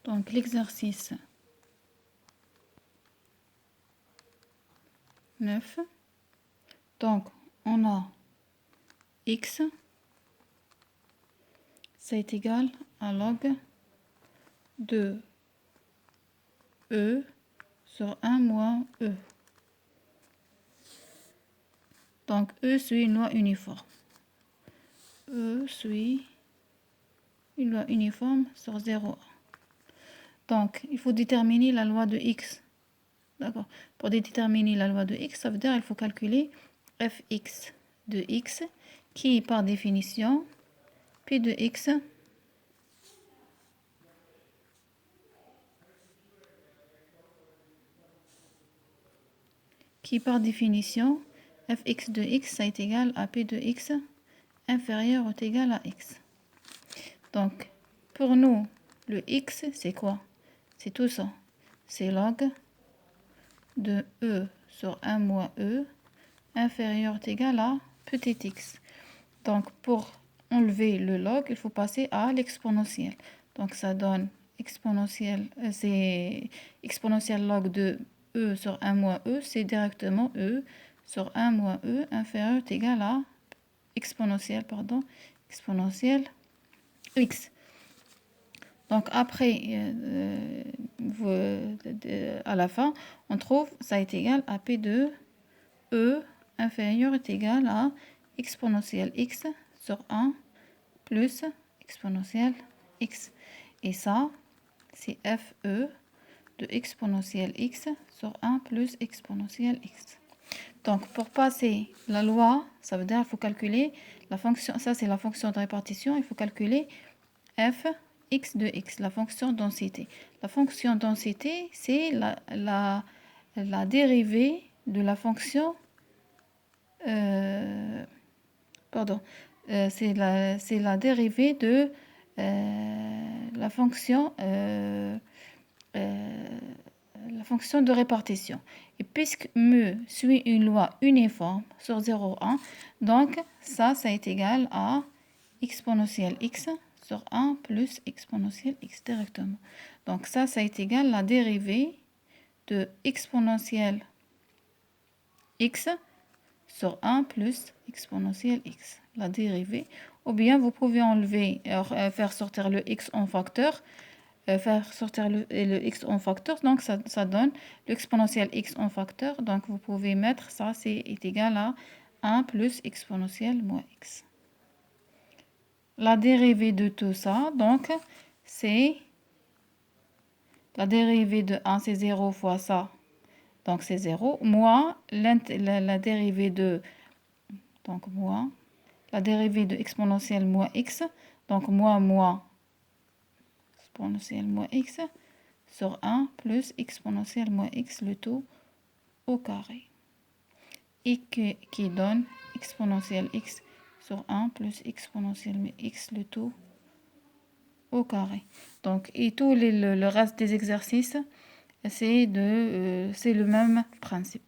Donc, l'exercice 9. Donc, on a x, ça est égal à log de e sur 1 moins e. Donc, e suit une loi uniforme. E suit une loi uniforme sur 0,1. Donc, il faut déterminer la loi de x. D'accord. Pour déterminer la loi de x, ça veut dire qu'il faut calculer fx de x, qui est par définition p de x qui par définition fx de x, ça est égal à p de x inférieur ou égal à x. Donc, pour nous, le x, c'est quoi? C'est tout ça. C'est log de e sur 1 moins e inférieur ou égal à petit x. Donc, pour enlever le log, il faut passer à l'exponentiel. Donc, ça donne exponentiel, c'est exponentiel log de e sur 1 moins e, c'est directement e sur 1 moins e inférieur ou égal à exponentiel x. Donc après, à la fin, on trouve ça est égal à p de e inférieur est égal à exponentiel x sur 1 plus exponentiel x. Et ça, c'est fe de exponentiel x sur 1 plus exponentiel x. Donc, pour passer la loi, ça veut dire qu'il faut calculer la fonction, ça c'est la fonction de répartition, il faut calculer f x de x, la fonction densité. La fonction densité, c'est la dérivée de la fonction, c'est la dérivée de la fonction de répartition. Et puisque mu suit une loi uniforme sur 0,1, donc ça est égal à exponentiel x sur 1 plus exponentiel x directement. Donc ça est égal à la dérivée de exponentiel x sur 1 plus exponentiel x. La dérivée. Ou bien vous pouvez enlever, faire sortir le x en facteur, faire sortir le x en facteur, donc ça donne l'exponentiel x en facteur, donc vous pouvez mettre ça, est égal à 1 plus exponentiel moins x. La dérivée de tout ça, donc c'est la dérivée de 1, c'est 0 fois ça, donc c'est 0, moins la dérivée de, donc moins, la dérivée de exponentiel moins x, donc moins exponentiel moins x sur 1 plus exponentiel moins x, le tout au carré. Et qui donne exponentiel x sur 1 plus exponentiel moins x, le tout au carré. Donc, et tout le reste des exercices, c'est le même principe.